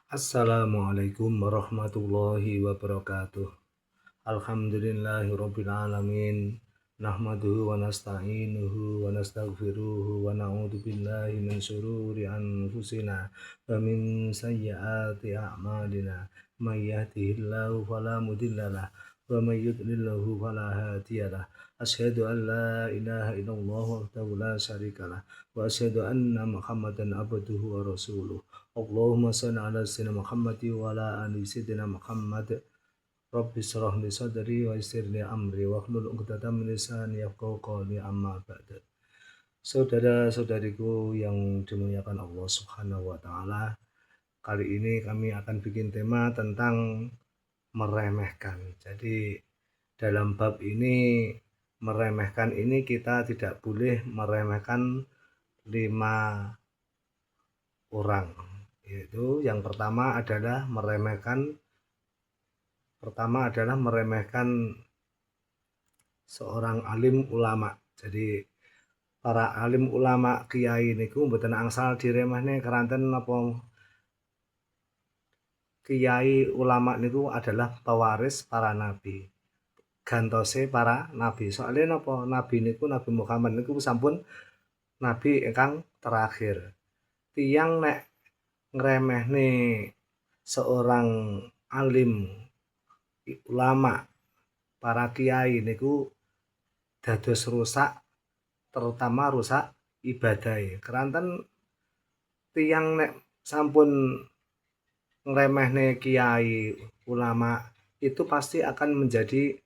Assalamualaikum warahmatullahi wabarakatuh. Alhamdulillahirabbil alamin. Nahmaduhu wa nasta'inuhu wa nastaghfiruhu wa na'udzu billahi min syururi anfusina wa min sayyiati a'malina. May yahdihillahu fala mudhillalah wa may yudlilhu fala hadiyalah. Asyhadu an la ilaha illallah wahdahu la syarikalah wa asyhadu anna Muhammadan abduhu wa rasuluh. Allahumma shalli ala sayyidina Muhammad wa ala ali sayyidina Muhammad. Rabbi shrah li sadri wa yassir li amri wahlul 'uqdatam min lisani yafqahu qawli amma ba'du. Saudara-saudariku yang dimuliakan Allah Subhanahu wa taala, kali ini kami akan bikin tema tentang meremehkan. Jadi dalam bab ini meremehkan ini kita tidak boleh meremehkan 5 orang. Yaitu yang pertama adalah meremehkan seorang alim ulama. Jadi para alim ulama kiai niku mboten angsal diremehne keranten napa kiai ulama niku adalah pewaris para nabi. Gantose para nabi. Soalnya napa nabi niku Nabi Muhammad niku sampun nabi ingkang terakhir. Tiyang nek ngremehne seorang alim ulama para kiai niku dados rusak, terutama rusak ibadah. Keranten tiyang nek sampun ngremehne kiai ulama itu pasti akan menjadi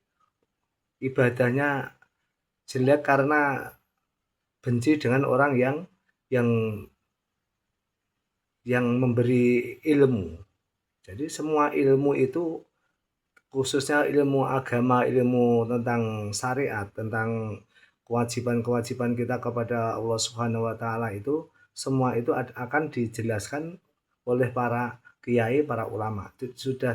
ibadahnya jelek karena benci dengan orang yang memberi ilmu. Jadi semua ilmu itu khususnya ilmu agama, ilmu tentang syariat, tentang kewajiban-kewajiban kita kepada Allah Subhanahu wa taala itu semua itu akan dijelaskan oleh para kiai, para ulama. Sudah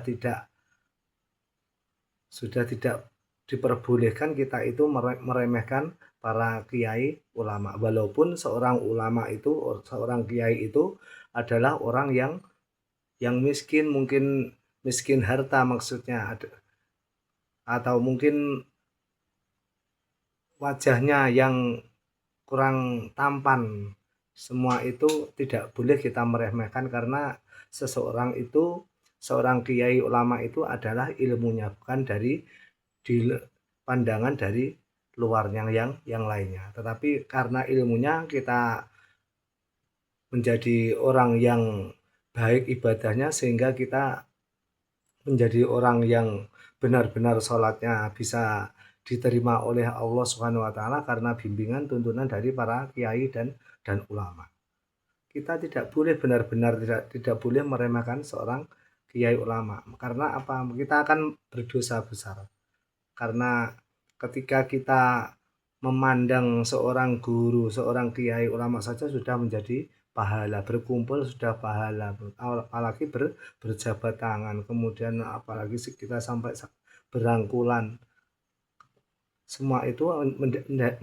tidak diperbolehkan kita itu meremehkan para kiai ulama. Walaupun seorang kiai itu adalah orang yang miskin, mungkin miskin harta maksudnya, atau mungkin wajahnya yang kurang tampan. Semua itu tidak boleh kita meremehkan karena seorang kiai ulama itu adalah ilmunya, bukan dari pandangan dari luarnya yang lainnya. Tetapi karena ilmunya kita menjadi orang yang baik ibadahnya sehingga kita menjadi orang yang benar-benar sholatnya bisa diterima oleh Allah Subhanahu wa taala karena bimbingan tuntunan dari para kiai dan ulama. Kita tidak boleh benar-benar tidak boleh meremehkan seorang kiai ulama. Karena apa? Kita akan berdosa besar. Karena ketika kita memandang seorang guru, seorang kiai ulama saja sudah menjadi pahala, berkumpul sudah pahala, apalagi berjabat tangan, kemudian apalagi kita sampai berangkulan, semua itu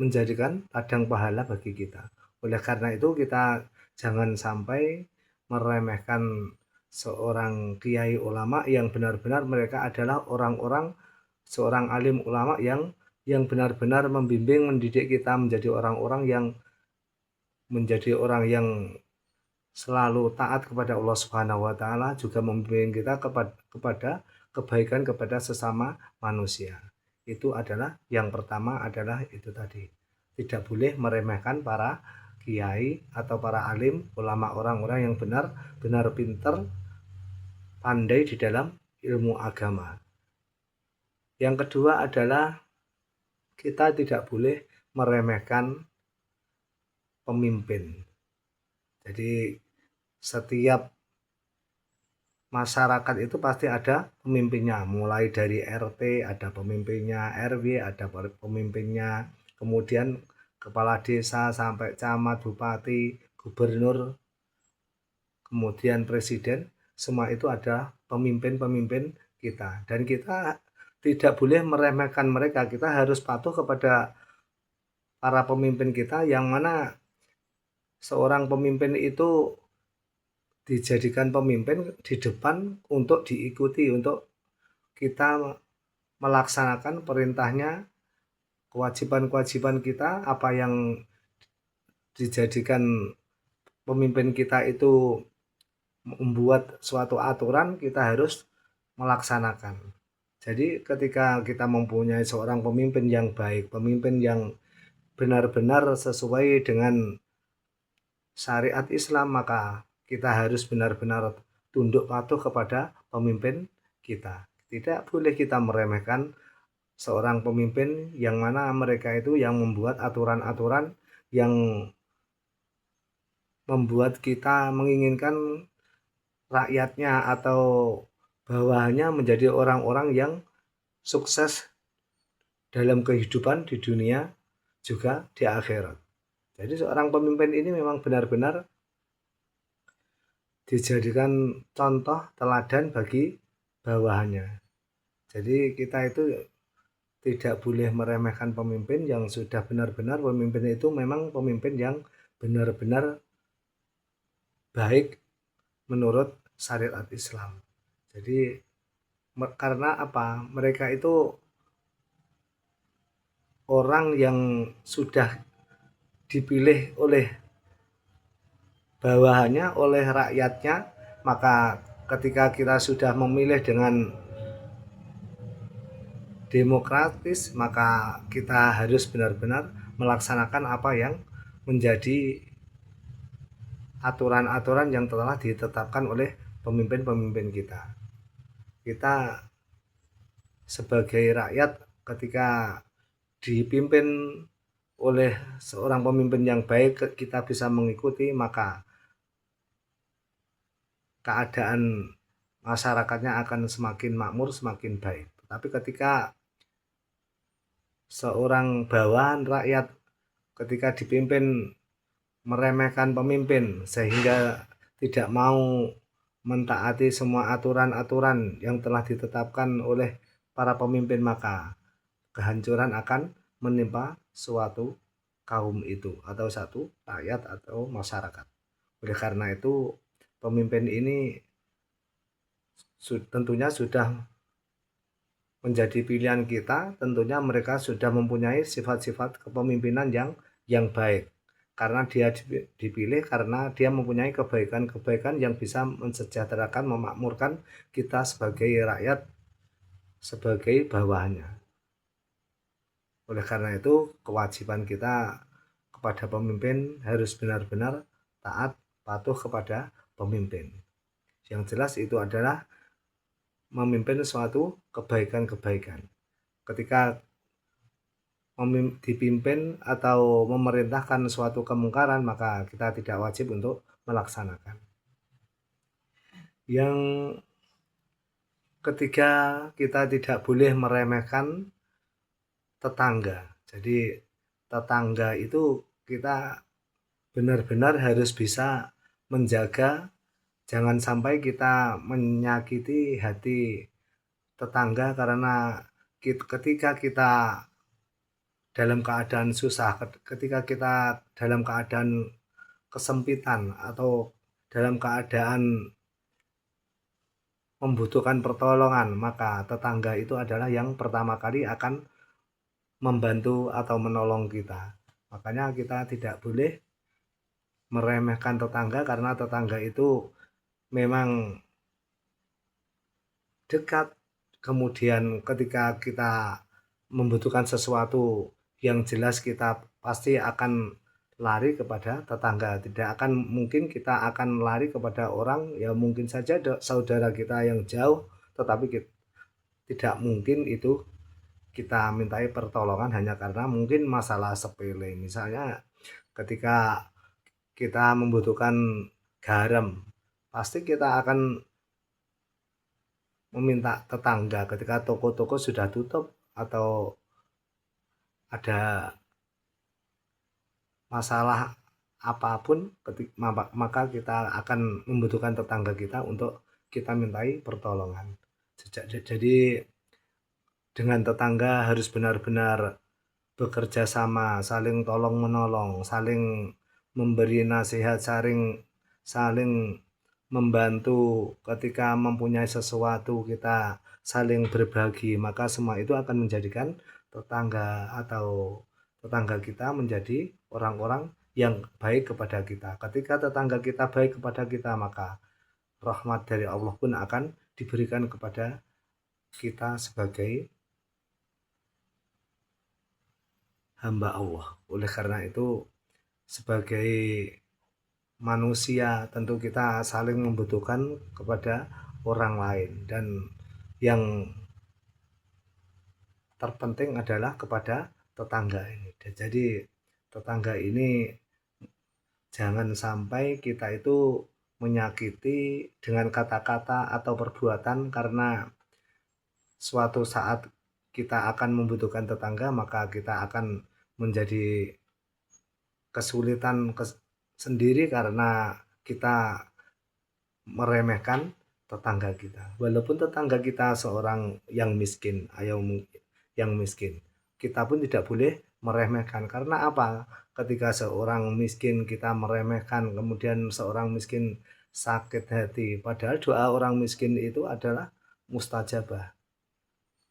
menjadikan ladang pahala bagi kita. Oleh karena itu kita jangan sampai meremehkan seorang kiai ulama yang benar-benar mereka adalah seorang alim ulama yang benar-benar membimbing, mendidik kita menjadi orang yang selalu taat kepada Allah Subhanahu wa taala, juga membimbing kita kepada kebaikan kepada sesama manusia. Itu adalah yang pertama, adalah itu tadi. Tidak boleh meremehkan para kiai atau para alim ulama, orang-orang yang benar-benar pintar, pandai di dalam ilmu agama. Yang kedua adalah kita tidak boleh meremehkan pemimpin. Jadi setiap masyarakat itu pasti ada pemimpinnya, mulai dari RT ada pemimpinnya, RW ada pemimpinnya, kemudian kepala desa sampai camat, bupati, gubernur, kemudian presiden, semua itu ada pemimpin-pemimpin kita. Dan kita tidak boleh meremehkan mereka, kita harus patuh kepada para pemimpin kita, yang mana seorang pemimpin itu dijadikan pemimpin di depan untuk diikuti, untuk kita melaksanakan perintahnya, kewajiban-kewajiban kita, apa yang dijadikan pemimpin kita itu membuat suatu aturan, kita harus melaksanakan. Jadi ketika kita mempunyai seorang pemimpin yang baik, pemimpin yang benar-benar sesuai dengan syariat Islam, maka kita harus benar-benar tunduk patuh kepada pemimpin kita. Tidak boleh kita meremehkan seorang pemimpin yang mana mereka itu yang membuat aturan-aturan yang membuat kita menginginkan rakyatnya atau bawahannya menjadi orang-orang yang sukses dalam kehidupan di dunia juga di akhirat. Jadi seorang pemimpin ini memang benar-benar dijadikan contoh teladan bagi bawahannya. Jadi kita itu tidak boleh meremehkan pemimpin yang sudah benar-benar pemimpin itu memang pemimpin yang benar-benar baik menurut syariat Islam. Jadi karena apa? Mereka itu orang yang sudah dipilih oleh bawahannya, oleh rakyatnya, maka ketika kita sudah memilih dengan demokratis, maka kita harus benar-benar melaksanakan apa yang menjadi aturan-aturan yang telah ditetapkan oleh pemimpin-pemimpin kita. Kita sebagai rakyat ketika dipimpin oleh seorang pemimpin yang baik, kita bisa mengikuti, maka keadaan masyarakatnya akan semakin makmur, semakin baik. Tapi ketika seorang bawahan rakyat ketika dipimpin meremehkan pemimpin sehingga tidak mau mentaati semua aturan-aturan yang telah ditetapkan oleh para pemimpin, maka kehancuran akan menimpa suatu kaum itu atau satu rakyat atau masyarakat. Oleh karena itu pemimpin ini tentunya sudah menjadi pilihan kita, tentunya mereka sudah mempunyai sifat-sifat kepemimpinan yang baik. Karena dia dipilih karena dia mempunyai kebaikan-kebaikan yang bisa mensejahterakan, memakmurkan kita sebagai rakyat, sebagai bawahannya. Oleh karena itu kewajiban kita kepada pemimpin harus benar-benar taat, patuh kepada pemimpin. Yang jelas itu adalah memimpin suatu kebaikan-kebaikan. Ketika dipimpin atau memerintahkan suatu kemungkaran, maka kita tidak wajib untuk melaksanakan. Yang ketiga, kita tidak boleh meremehkan tetangga. Jadi tetangga itu kita benar-benar harus bisa menjaga, jangan sampai kita menyakiti hati tetangga karena ketika kita dalam keadaan susah, ketika kita dalam keadaan kesempitan atau dalam keadaan membutuhkan pertolongan, maka tetangga itu adalah yang pertama kali akan membantu atau menolong kita. Makanya kita tidak boleh meremehkan tetangga karena tetangga itu memang dekat. Kemudian ketika kita membutuhkan sesuatu yang jelas, kita pasti akan lari kepada tetangga. Tidak akan mungkin kita akan lari kepada orang, ya mungkin saja saudara kita yang jauh, tetapi tidak mungkin itu kita mintai pertolongan hanya karena mungkin masalah sepele. Misalnya ketika kita membutuhkan garam, pasti kita akan meminta tetangga. Ketika toko-toko sudah tutup atau ada masalah apapun, maka kita akan membutuhkan tetangga kita untuk kita mintai pertolongan. Jadi dengan tetangga harus benar-benar bekerja sama, saling tolong menolong, saling memberi nasihat, saling membantu, ketika mempunyai sesuatu kita saling berbagi, maka semua itu akan menjadikan tetangga atau tetangga kita menjadi orang-orang yang baik kepada kita. Ketika tetangga kita baik kepada kita, maka rahmat dari Allah pun akan diberikan kepada kita sebagai hamba Allah. Oleh karena itu, sebagai manusia tentu kita saling membutuhkan kepada orang lain, dan yang terpenting adalah kepada tetangga ini. Jadi tetangga ini jangan sampai kita itu menyakiti dengan kata-kata atau perbuatan, karena suatu saat kita akan membutuhkan tetangga, maka kita akan menjadi kesulitan sendiri karena kita meremehkan tetangga kita. Walaupun tetangga kita seorang yang miskin, yang miskin, kita pun tidak boleh meremehkan. Karena apa? Ketika seorang miskin kita meremehkan, kemudian seorang miskin sakit hati, padahal doa orang miskin itu adalah mustajabah.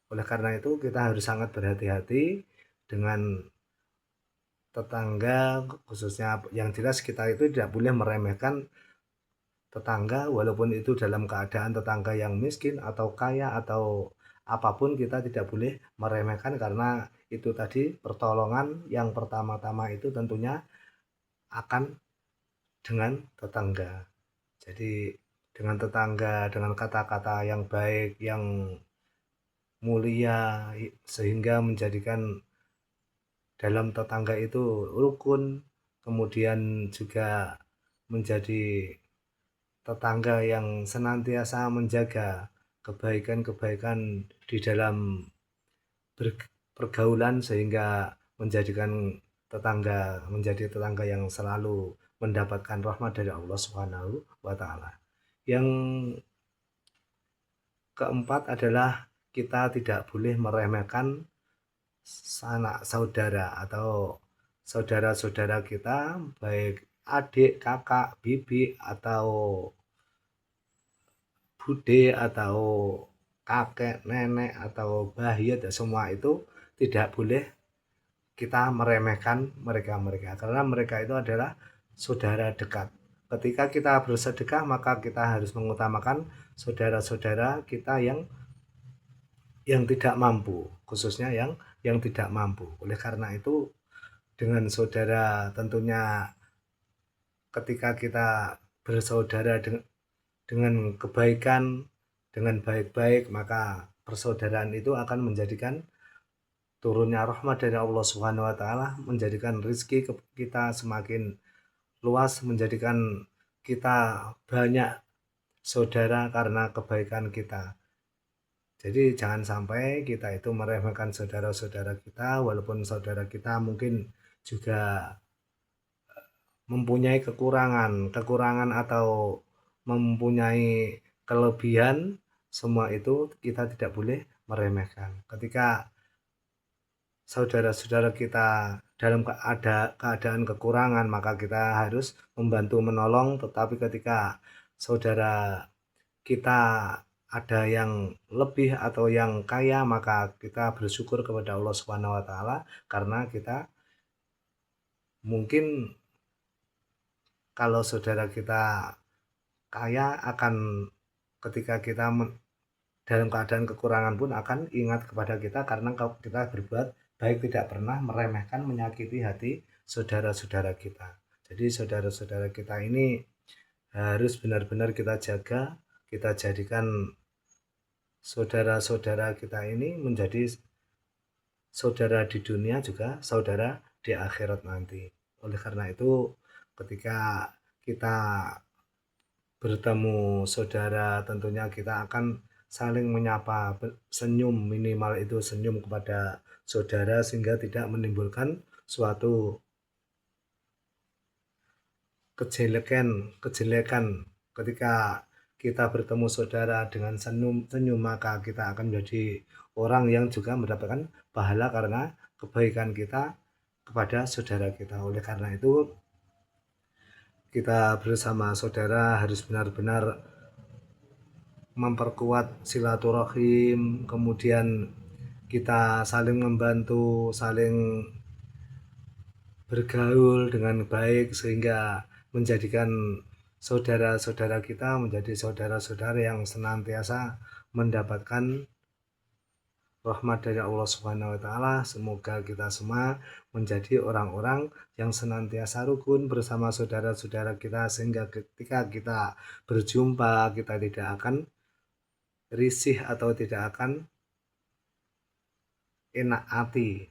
Oleh karena itu kita harus sangat berhati-hati dengan tetangga, khususnya yang jelas kita itu tidak boleh meremehkan tetangga, walaupun itu dalam keadaan tetangga yang miskin atau kaya atau apapun, kita tidak boleh meremehkan, karena itu tadi pertolongan yang pertama-tama itu tentunya akan dengan tetangga. Jadi dengan tetangga, dengan kata-kata yang baik, yang mulia, sehingga menjadikan dalam tetangga itu rukun, kemudian juga menjadi tetangga yang senantiasa menjaga kebaikan-kebaikan di dalam pergaulan, sehingga menjadikan tetangga menjadi tetangga yang selalu mendapatkan rahmat dari Allah Subhanahu wa taala. Yang keempat adalah kita tidak boleh meremehkan sanak saudara atau saudara-saudara kita, baik adik, kakak, bibi, atau bude, atau kakek, nenek, atau bahyut, semua itu tidak boleh kita meremehkan mereka, karena mereka itu adalah saudara dekat. Ketika kita bersedekah, maka kita harus mengutamakan saudara-saudara kita yang tidak mampu, khususnya yang tidak mampu. Oleh karena itu, dengan saudara tentunya ketika kita bersaudara dengan kebaikan, dengan baik-baik, maka persaudaraan itu akan menjadikan turunnya rahmat dari Allah Subhanahu wa taala, menjadikan rezeki kita semakin luas, menjadikan kita banyak saudara karena kebaikan kita. Jadi jangan sampai kita itu meremehkan saudara-saudara kita, walaupun saudara kita mungkin juga mempunyai kekurangan atau mempunyai kelebihan, semua itu kita tidak boleh meremehkan. Ketika saudara-saudara kita dalam keadaan kekurangan, maka kita harus membantu menolong. Tetapi ketika saudara kita ada yang lebih atau yang kaya, maka kita bersyukur kepada Allah Subhanahu wa taala, karena kita mungkin kalau saudara kita kaya, akan ketika kita dalam keadaan kekurangan pun akan ingat kepada kita, karena kalau kita berbuat baik, tidak pernah meremehkan, menyakiti hati saudara-saudara kita. Jadi saudara-saudara kita ini harus benar-benar kita jaga, kita jadikan saudara-saudara kita ini menjadi saudara di dunia, juga saudara di akhirat nanti. Oleh karena itu, ketika kita bertemu saudara, tentunya kita akan saling menyapa, senyum, minimal itu senyum kepada saudara, sehingga tidak menimbulkan suatu kejelekan. Ketika kita bertemu saudara dengan senyum, maka kita akan menjadi orang yang juga mendapatkan pahala karena kebaikan kita kepada saudara kita. Oleh karena itu, kita bersama saudara harus benar-benar memperkuat silaturahim, kemudian kita saling membantu, saling bergaul dengan baik sehingga menjadikan saudara-saudara kita menjadi saudara-saudara yang senantiasa mendapatkan rahmat dari Allah Subhanahu wa taala. Semoga kita semua menjadi orang-orang yang senantiasa rukun bersama saudara-saudara kita sehingga ketika kita berjumpa kita tidak akan risih atau tidak akan enak hati.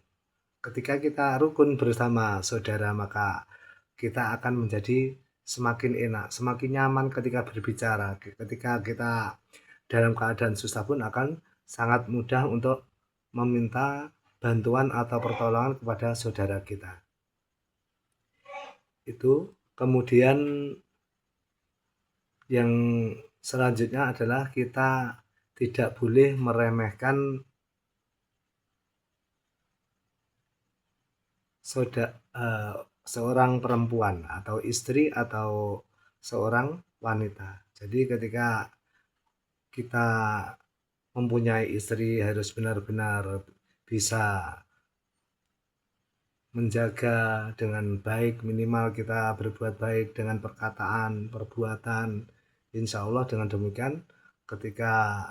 Ketika kita rukun bersama saudara maka kita akan menjadi semakin enak, semakin nyaman ketika berbicara. Ketika kita dalam keadaan susah pun akan sangat mudah untuk meminta bantuan atau pertolongan kepada saudara kita. Itu kemudian yang selanjutnya adalah kita tidak boleh meremehkan seorang perempuan atau istri atau seorang wanita. Jadi ketika kita mempunyai istri harus benar-benar bisa menjaga dengan baik, minimal kita berbuat baik dengan perkataan, perbuatan. Insya Allah dengan demikian ketika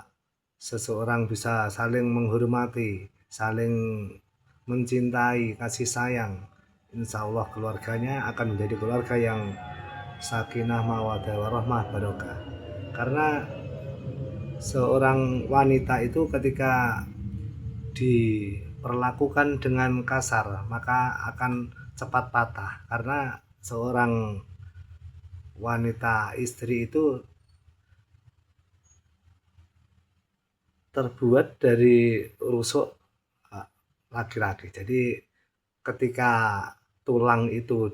seseorang bisa saling menghormati, saling mencintai, kasih sayang, insya Allah keluarganya akan menjadi keluarga yang sakinah, mawaddah, warahmah, barokah. Karena seorang wanita itu ketika diperlakukan dengan kasar maka akan cepat patah, karena seorang wanita istri itu terbuat dari rusuk laki-laki. Jadi ketika tulang itu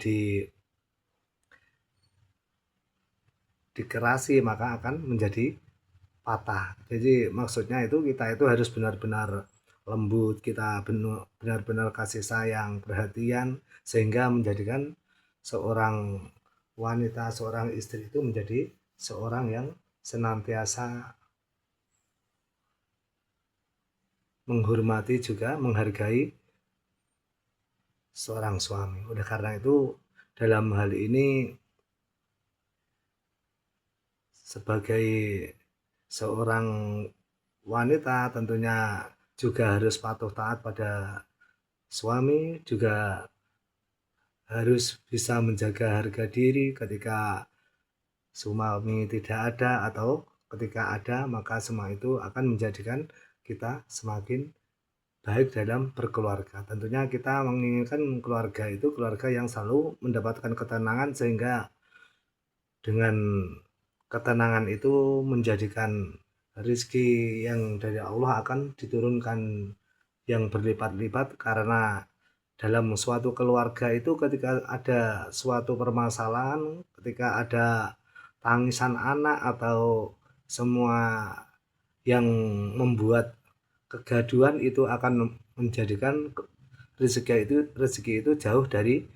dikerasi maka akan menjadi patah. Jadi maksudnya itu kita itu harus benar-benar lembut, kita benar-benar kasih sayang, perhatian sehingga menjadikan seorang wanita, seorang istri itu menjadi seorang yang senantiasa menghormati juga menghargai seorang suami. Oleh karena itu dalam hal ini sebagai seorang wanita tentunya juga harus patuh taat pada suami, juga harus bisa menjaga harga diri ketika suami tidak ada atau ketika ada, maka semua itu akan menjadikan kita semakin baik dalam berkeluarga. Tentunya kita menginginkan keluarga itu keluarga yang selalu mendapatkan ketenangan sehingga dengan ketenangan itu menjadikan rezeki yang dari Allah akan diturunkan yang berlipat-lipat, karena dalam suatu keluarga itu ketika ada suatu permasalahan, ketika ada tangisan anak atau semua yang membuat kegaduhan itu akan menjadikan rezeki itu jauh dari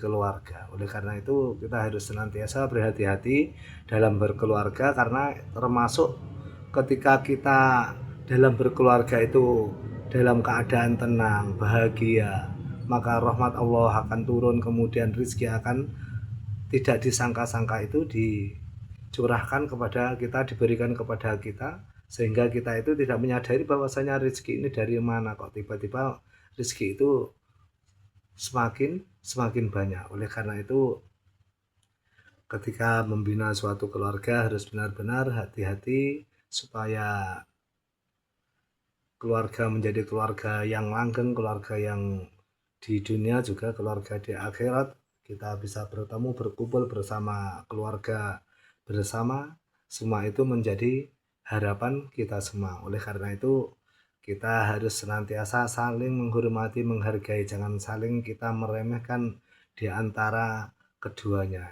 keluarga. Oleh karena itu kita harus senantiasa berhati-hati dalam berkeluarga, karena termasuk ketika kita dalam berkeluarga itu dalam keadaan tenang, bahagia, maka rahmat Allah akan turun, kemudian rezeki akan tidak disangka-sangka itu dicurahkan kepada kita, diberikan kepada kita, sehingga kita itu tidak menyadari bahwasanya rezeki ini dari mana kok tiba-tiba rezeki itu semakin banyak. Oleh karena itu ketika membina suatu keluarga harus benar-benar hati-hati supaya keluarga menjadi keluarga yang langgeng, keluarga yang di dunia juga keluarga di akhirat. Kita bisa bertemu, berkumpul bersama keluarga bersama, semua itu menjadi harapan kita semua. Oleh karena itu kita harus senantiasa saling menghormati, menghargai, jangan saling kita meremehkan di antara keduanya.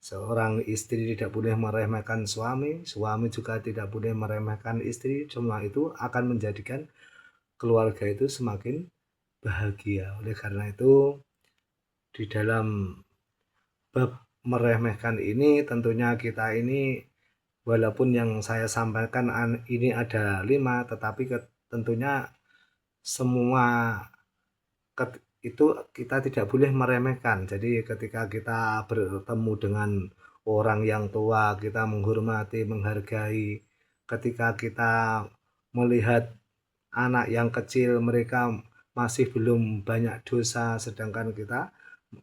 Seorang istri tidak boleh meremehkan suami, suami juga tidak boleh meremehkan istri. Semua itu akan menjadikan keluarga itu semakin bahagia. Oleh karena itu di dalam bab meremehkan ini tentunya kita ini walaupun yang saya sampaikan ini ada 5, tetapi tentunya semua itu kita tidak boleh meremehkan. Jadi ketika kita bertemu dengan orang yang tua, kita menghormati, menghargai. Ketika kita melihat anak yang kecil, mereka masih belum banyak dosa, sedangkan kita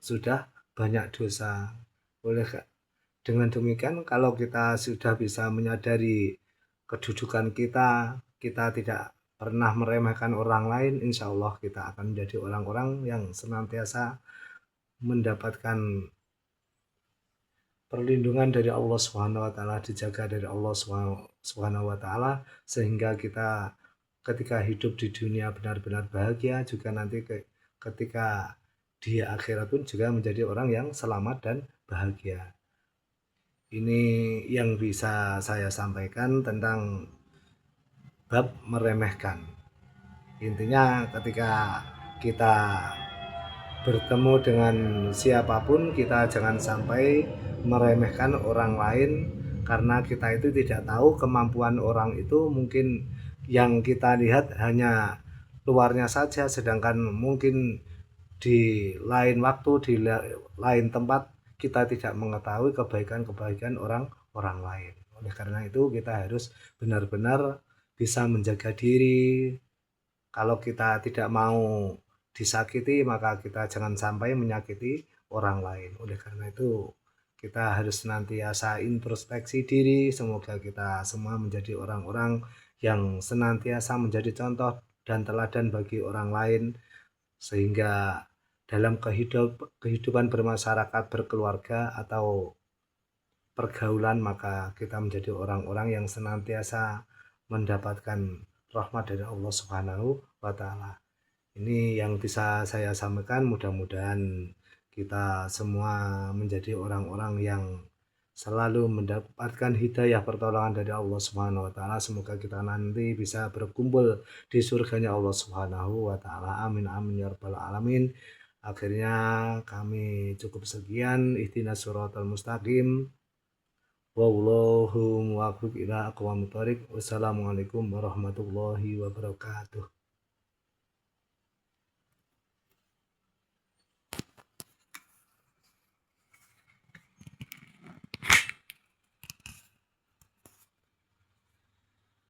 sudah banyak dosa. Oleh dengan demikian, kalau kita sudah bisa menyadari kedudukan kita, kita tidak pernah meremehkan orang lain, insya Allah kita akan menjadi orang-orang yang senantiasa mendapatkan perlindungan dari Allah Subhanahu wa taala, dijaga dari Allah Subhanahu wa taala, sehingga kita ketika hidup di dunia benar-benar bahagia, juga nanti ketika di akhirat pun juga menjadi orang yang selamat dan bahagia. Ini yang bisa saya sampaikan tentang bab meremehkan. Intinya ketika kita bertemu dengan siapapun, kita jangan sampai meremehkan orang lain, karena kita itu tidak tahu kemampuan orang itu. Mungkin yang kita lihat hanya luarnya saja, sedangkan mungkin di lain waktu, di lain tempat kita tidak mengetahui kebaikan-kebaikan orang lain. Oleh karena itu kita harus benar-benar bisa menjaga diri. Kalau kita tidak mau disakiti, maka kita jangan sampai menyakiti orang lain. Oleh karena itu kita harus senantiasa introspeksi diri. Semoga kita semua menjadi orang-orang yang senantiasa menjadi contoh dan teladan bagi orang lain, sehingga dalam kehidupan bermasyarakat, berkeluarga, atau pergaulan, maka kita menjadi orang-orang yang senantiasa mendapatkan rahmat dari Allah Subhanahu wa taala. Ini yang bisa saya sampaikan, mudah-mudahan kita semua menjadi orang-orang yang selalu mendapatkan hidayah pertolongan dari Allah Subhanahu wa taala. Semoga kita nanti bisa berkumpul di surganya Allah Subhanahu wa taala. Amin amin ya rabbal alamin. Akhirnya kami cukup sekian. Ihdinas siratal mustaqim. Wallahu muwaffiq ila aqwamit thoriq. Wassalamualaikum warahmatullahi wabarakatuh.